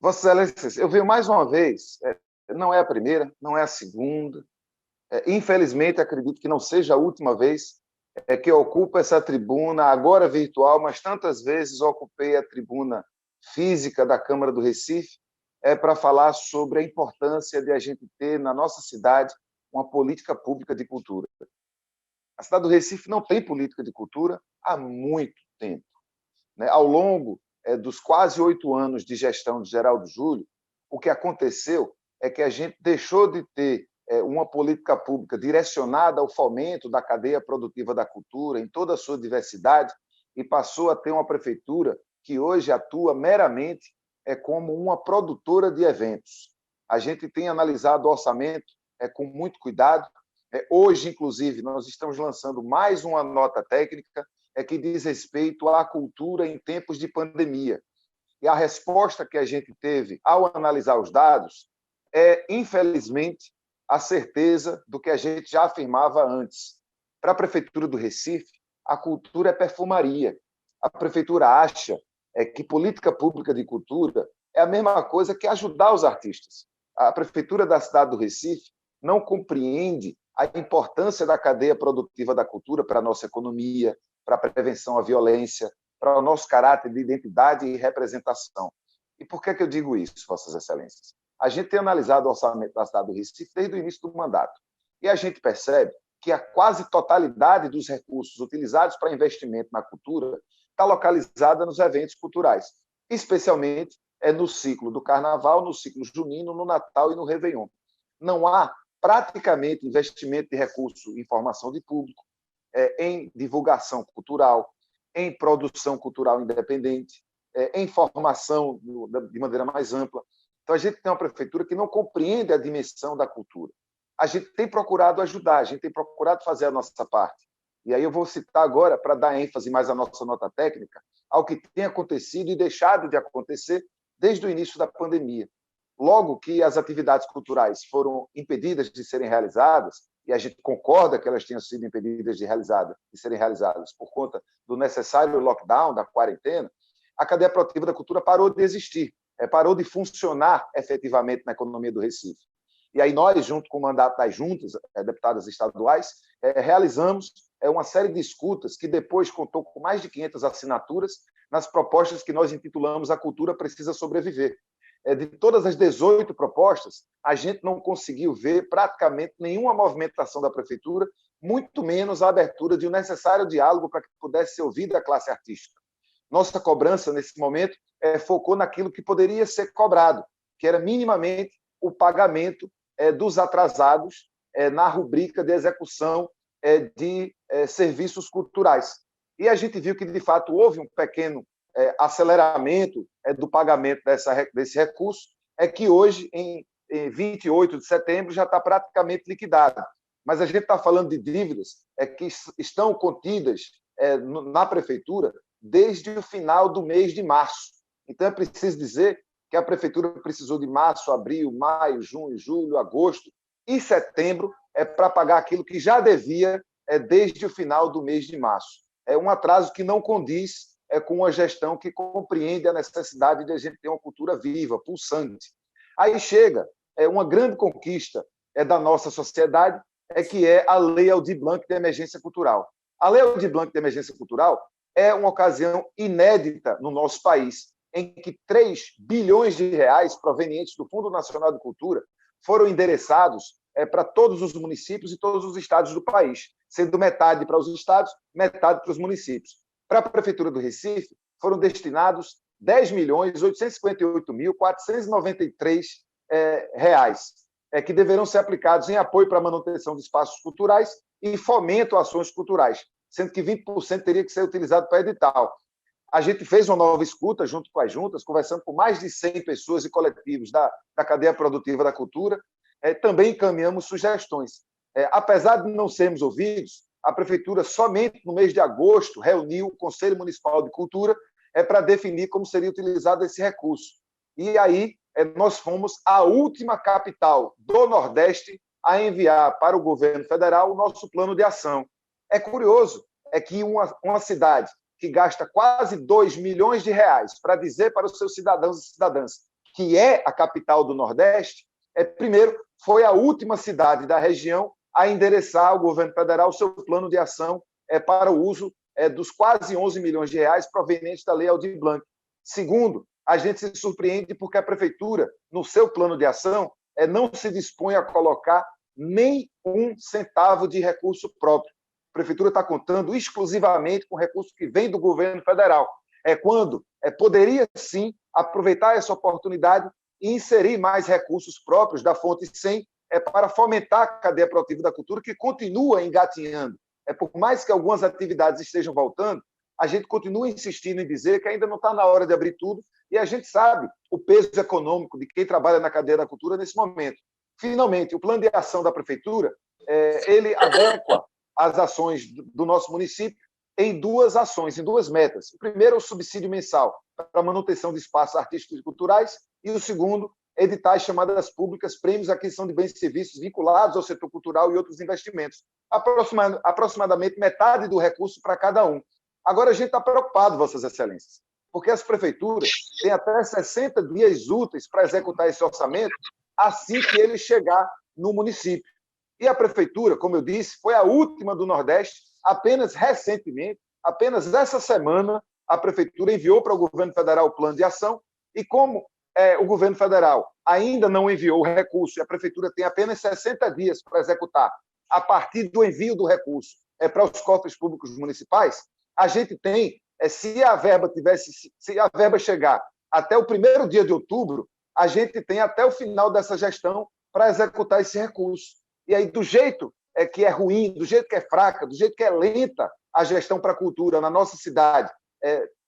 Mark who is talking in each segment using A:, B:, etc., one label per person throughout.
A: Vossas Excelências, eu venho mais uma vez, não é a primeira, não é a segunda, infelizmente acredito que não seja a última vez que eu ocupo essa tribuna, agora virtual, mas tantas vezes ocupei a tribuna física da Câmara do Recife, para falar sobre a importância de a gente ter na nossa cidade uma política pública de cultura. A cidade do Recife não tem política de cultura há muito tempo, né? Ao longo dos quase 8 anos de gestão de Geraldo Júlio, o que aconteceu é que a gente deixou de ter uma política pública direcionada ao fomento da cadeia produtiva da cultura em toda a sua diversidade e passou a ter uma prefeitura que hoje atua meramente como uma produtora de eventos. A gente tem analisado o orçamento com muito cuidado. Hoje, inclusive, nós estamos lançando mais uma nota técnica que diz respeito à cultura em tempos de pandemia. E a resposta que a gente teve ao analisar os dados é, infelizmente, a certeza do que a gente já afirmava antes. Para a Prefeitura do Recife, a cultura é perfumaria. A Prefeitura acha que política pública de cultura é a mesma coisa que ajudar os artistas. A Prefeitura da cidade do Recife não compreende a importância da cadeia produtiva da cultura para a nossa economia, para a prevenção à violência, para o nosso caráter de identidade e representação. E por que eu digo isso, Vossas Excelências? A gente tem analisado o orçamento da cidade do Recife desde o início do mandato e a gente percebe que a quase totalidade dos recursos utilizados para investimento na cultura está localizada nos eventos culturais, especialmente no ciclo do Carnaval, no ciclo junino, no Natal e no Réveillon. Não há praticamente investimento de recurso em formação de público, em divulgação cultural, em produção cultural independente, em formação de maneira mais ampla. Então, a gente tem uma prefeitura que não compreende a dimensão da cultura. A gente tem procurado ajudar, a gente tem procurado fazer a nossa parte. E aí eu vou citar agora, para dar ênfase mais à nossa nota técnica, ao que tem acontecido e deixado de acontecer desde o início da pandemia. Logo que as atividades culturais foram impedidas de serem realizadas, e a gente concorda que elas tenham sido impedidas de serem realizadas por conta do necessário lockdown, da quarentena, a cadeia produtiva da cultura parou de existir, parou de funcionar efetivamente na economia do Recife. E aí nós, junto com o mandato das juntas, deputadas estaduais, realizamos uma série de escutas que depois contou com mais de 500 assinaturas nas propostas que nós intitulamos A Cultura Precisa Sobreviver. De todas as 18 propostas, a gente não conseguiu ver praticamente nenhuma movimentação da prefeitura, muito menos a abertura de um necessário diálogo para que pudesse ser ouvida a classe artística. Nossa cobrança, nesse momento, focou naquilo que poderia ser cobrado, que era minimamente o pagamento dos atrasados na rubrica de execução de serviços culturais. E a gente viu que, de fato, houve um pequeno aceleramento do pagamento desse recurso, que hoje, em 28 de setembro, já está praticamente liquidado. Mas a gente está falando de dívidas que estão contidas na prefeitura desde o final do mês de março. Então, é preciso dizer que a prefeitura precisou de março, abril, maio, junho, julho, agosto e setembro para pagar aquilo que já devia desde o final do mês de março. É um atraso que não condiz com uma gestão que compreende a necessidade de a gente ter uma cultura viva, pulsante. Aí chega uma grande conquista da nossa sociedade, que é a Lei Aldir Blanc de Emergência Cultural. A Lei Aldir Blanc de Emergência Cultural é uma ocasião inédita no nosso país, em que 3 bilhões de reais provenientes do Fundo Nacional de Cultura foram endereçados para todos os municípios e todos os estados do país, sendo metade para os estados, metade para os municípios. Para a Prefeitura do Recife, foram destinados 10.858.493 reais, que deverão ser aplicados em apoio para a manutenção de espaços culturais e fomento a ações culturais, sendo que 20% teria que ser utilizado para edital. A gente fez uma nova escuta junto com as juntas, conversando com mais de 100 pessoas e coletivos da cadeia produtiva da cultura. Também encaminhamos sugestões. Apesar de não sermos ouvidos, a prefeitura somente no mês de agosto reuniu o Conselho Municipal de Cultura para definir como seria utilizado esse recurso. E aí nós fomos a última capital do Nordeste a enviar para o governo federal o nosso plano de ação. É curioso que uma cidade que gasta quase 2 milhões de reais para dizer para os seus cidadãos e cidadãs que é a capital do Nordeste, primeiro, foi a última cidade da região a endereçar ao governo federal o seu plano de ação para o uso dos quase 11 milhões de reais provenientes da Lei Aldir Blanc. Segundo, a gente se surpreende porque a Prefeitura, no seu plano de ação, não se dispõe a colocar nem um centavo de recurso próprio. A Prefeitura está contando exclusivamente com recurso que vem do governo federal. Quando poderia, sim, aproveitar essa oportunidade e inserir mais recursos próprios da Fonte 100 para fomentar a cadeia produtiva da cultura, que continua engatinhando. Por mais que algumas atividades estejam voltando, a gente continua insistindo em dizer que ainda não está na hora de abrir tudo, e a gente sabe o peso econômico de quem trabalha na cadeia da cultura nesse momento. Finalmente, o plano de ação da Prefeitura, ele adequa as ações do nosso município em duas ações, em duas metas. O primeiro é o subsídio mensal para a manutenção de espaços artísticos e culturais, e o segundo, editais chamadas públicas, prêmios à aquisição de bens e serviços vinculados ao setor cultural e outros investimentos. Aproximadamente metade do recurso para cada um. Agora, a gente está preocupado, Vossas Excelências, porque as prefeituras têm até 60 dias úteis para executar esse orçamento assim que ele chegar no município. E a Prefeitura, como eu disse, foi a última do Nordeste, apenas recentemente, apenas essa semana, a Prefeitura enviou para o governo federal o plano de ação, e como o governo federal ainda não enviou o recurso, e a Prefeitura tem apenas 60 dias para executar, a partir do envio do recurso para os cofres públicos municipais, a gente tem, se a verba chegar até o primeiro dia de outubro, a gente tem até o final dessa gestão para executar esse recurso. E aí, do jeito que é ruim, do jeito que é fraca, do jeito que é lenta a gestão para a cultura na nossa cidade,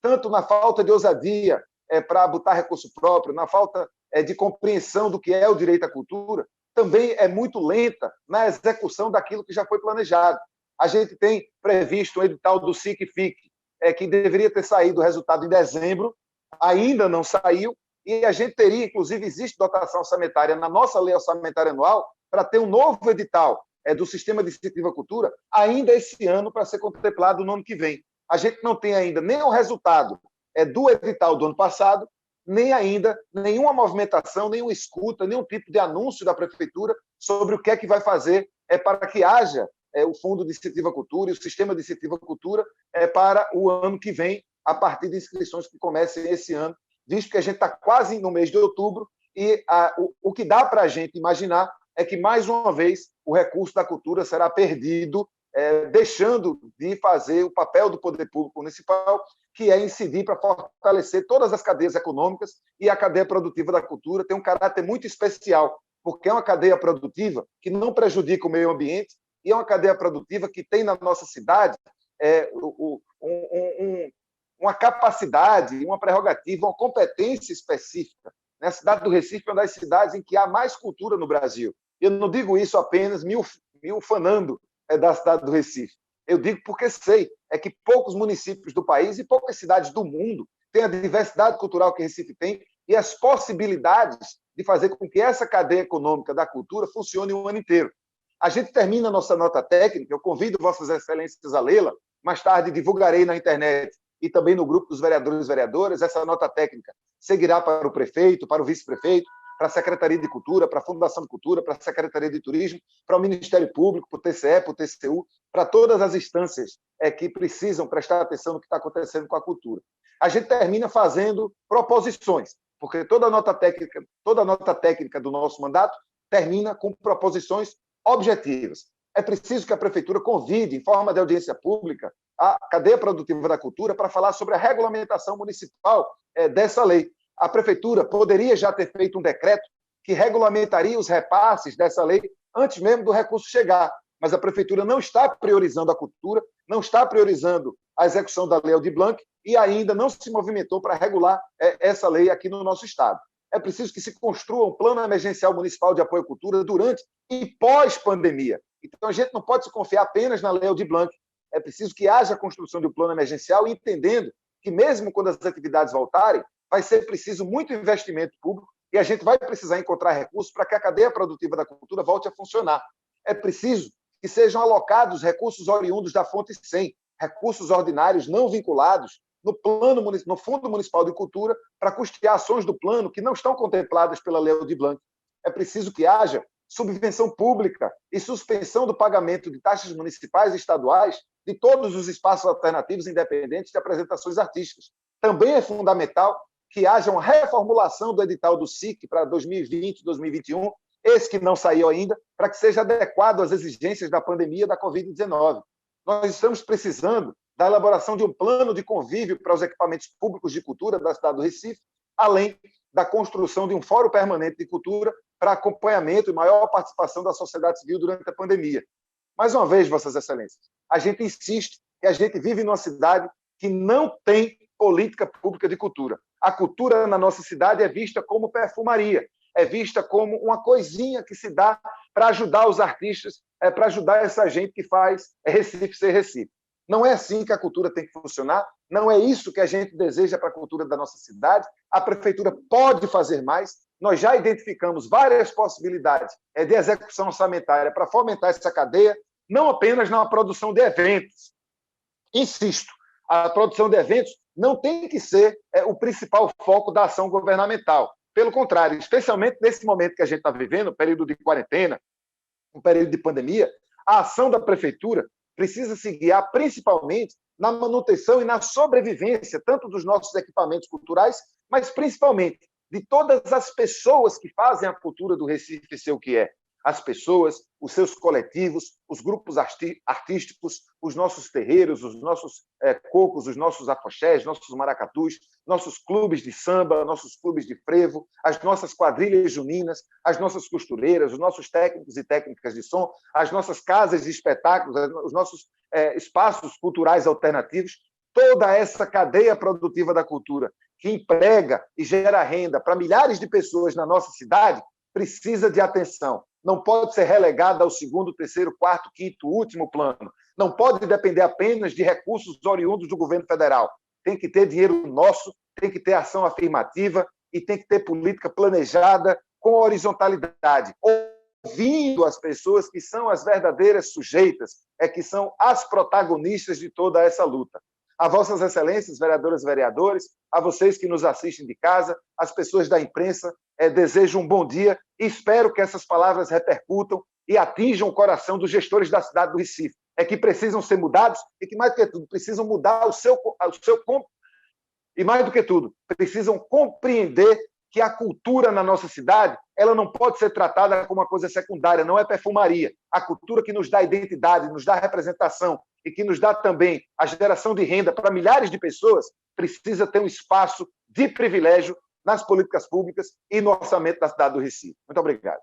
A: tanto na falta de ousadia para botar recurso próprio, na falta de compreensão do que é o direito à cultura, também é muito lenta na execução daquilo que já foi planejado. A gente tem previsto um edital do SIC-FIC, que deveria ter saído o resultado em dezembro, ainda não saiu, e a gente teria, inclusive, existe dotação orçamentária na nossa lei orçamentária anual para ter um novo edital do Sistema de Incentivo à Cultura ainda esse ano para ser contemplado no ano que vem. A gente não tem ainda nem o resultado do edital do ano passado, nem ainda nenhuma movimentação, nenhuma escuta, nenhum tipo de anúncio da Prefeitura sobre o que é que vai fazer para que haja o Fundo de Incentivo à Cultura e o Sistema de Incentivo à Cultura para o ano que vem, a partir de inscrições que comecem esse ano, visto que a gente está quase no mês de outubro e o que dá para a gente imaginar é que, mais uma vez, o recurso da cultura será perdido, deixando de fazer o papel do poder público municipal, que é incidir para fortalecer todas as cadeias econômicas, e a cadeia produtiva da cultura tem um caráter muito especial, porque é uma cadeia produtiva que não prejudica o meio ambiente e é uma cadeia produtiva que tem na nossa cidade uma capacidade, uma prerrogativa, uma competência específica. A cidade do Recife é uma das cidades em que há mais cultura no Brasil. Eu não digo isso apenas me ufanando da cidade do Recife. Eu digo porque sei que poucos municípios do país e poucas cidades do mundo têm a diversidade cultural que Recife tem e as possibilidades de fazer com que essa cadeia econômica da cultura funcione o ano inteiro. A gente termina a nossa nota técnica, eu convido Vossas Excelências a lê-la, mais tarde divulgarei na internet e também no grupo dos vereadores e vereadoras. Essa nota técnica seguirá para o prefeito, para o vice-prefeito, para a Secretaria de Cultura, para a Fundação de Cultura, para a Secretaria de Turismo, para o Ministério Público, para o TCE, para o TCU, para todas as instâncias que precisam prestar atenção no que está acontecendo com a cultura. A gente termina fazendo proposições, porque toda nota técnica do nosso mandato termina com proposições objetivas. É preciso que a Prefeitura convide, em forma de audiência pública, a cadeia produtiva da cultura para falar sobre a regulamentação municipal dessa lei. A Prefeitura poderia já ter feito um decreto que regulamentaria os repasses dessa lei antes mesmo do recurso chegar, mas a Prefeitura não está priorizando a cultura, não está priorizando a execução da Lei Aldir Blanc e ainda não se movimentou para regular essa lei aqui no nosso Estado. É preciso que se construa um plano emergencial municipal de apoio à cultura durante e pós-pandemia. Então, a gente não pode se confiar apenas na Lei Aldir Blanc. É preciso que haja a construção de um plano emergencial, entendendo que, mesmo quando as atividades voltarem, vai ser preciso muito investimento público e a gente vai precisar encontrar recursos para que a cadeia produtiva da cultura volte a funcionar. É preciso que sejam alocados recursos oriundos da Fonte 100, recursos ordinários não vinculados no Fundo Municipal de Cultura para custear ações do plano que não estão contempladas pela Lei Aldir Blanc. É preciso que haja subvenção pública e suspensão do pagamento de taxas municipais e estaduais de todos os espaços alternativos independentes de apresentações artísticas. Também é fundamental que haja uma reformulação do edital do SIC para 2020, 2021, esse que não saiu ainda, para que seja adequado às exigências da pandemia da Covid-19. Nós estamos precisando da elaboração de um plano de convívio para os equipamentos públicos de cultura da cidade do Recife, além da construção de um fórum permanente de cultura para acompanhamento e maior participação da sociedade civil durante a pandemia. Mais uma vez, Vossas Excelências, a gente insiste que a gente vive numa cidade que não tem política pública de cultura. A cultura na nossa cidade é vista como perfumaria, é vista como uma coisinha que se dá para ajudar os artistas, para ajudar essa gente que faz Recife ser Recife. Não é assim que a cultura tem que funcionar, não é isso que a gente deseja para a cultura da nossa cidade. A prefeitura pode fazer mais, nós já identificamos várias possibilidades de execução orçamentária para fomentar essa cadeia, não apenas na produção de eventos. Insisto, a produção de eventos não tem que ser o principal foco da ação governamental. Pelo contrário, especialmente nesse momento que a gente está vivendo, período de quarentena, um período de pandemia, a ação da prefeitura precisa se guiar principalmente na manutenção e na sobrevivência, tanto dos nossos equipamentos culturais, mas principalmente de todas as pessoas que fazem a cultura do Recife ser o que é. As pessoas, os seus coletivos, os grupos artísticos, os nossos terreiros, os nossos cocos, os nossos afoxés, nossos maracatus, nossos clubes de samba, nossos clubes de frevo, as nossas quadrilhas juninas, as nossas costureiras, os nossos técnicos e técnicas de som, as nossas casas de espetáculos, os nossos espaços culturais alternativos, toda essa cadeia produtiva da cultura que emprega e gera renda para milhares de pessoas na nossa cidade precisa de atenção. Não pode ser relegada ao segundo, terceiro, quarto, quinto, último plano. Não pode depender apenas de recursos oriundos do governo federal. Tem que ter dinheiro nosso, tem que ter ação afirmativa e tem que ter política planejada com horizontalidade, ouvindo as pessoas que são as verdadeiras sujeitas, que são as protagonistas de toda essa luta. A Vossas Excelências, vereadoras e vereadores, a vocês que nos assistem de casa, as pessoas da imprensa, desejo um bom dia e espero que essas palavras repercutam e atinjam o coração dos gestores da cidade do Recife, que precisam ser mudados e que, mais do que tudo, precisam mudar e, mais do que tudo, precisam compreender que a cultura na nossa cidade ela não pode ser tratada como uma coisa secundária, não é perfumaria. A cultura que nos dá identidade, nos dá representação e que nos dá também a geração de renda para milhares de pessoas precisa ter um espaço de privilégio nas políticas públicas e no orçamento da cidade do Recife. Muito obrigado.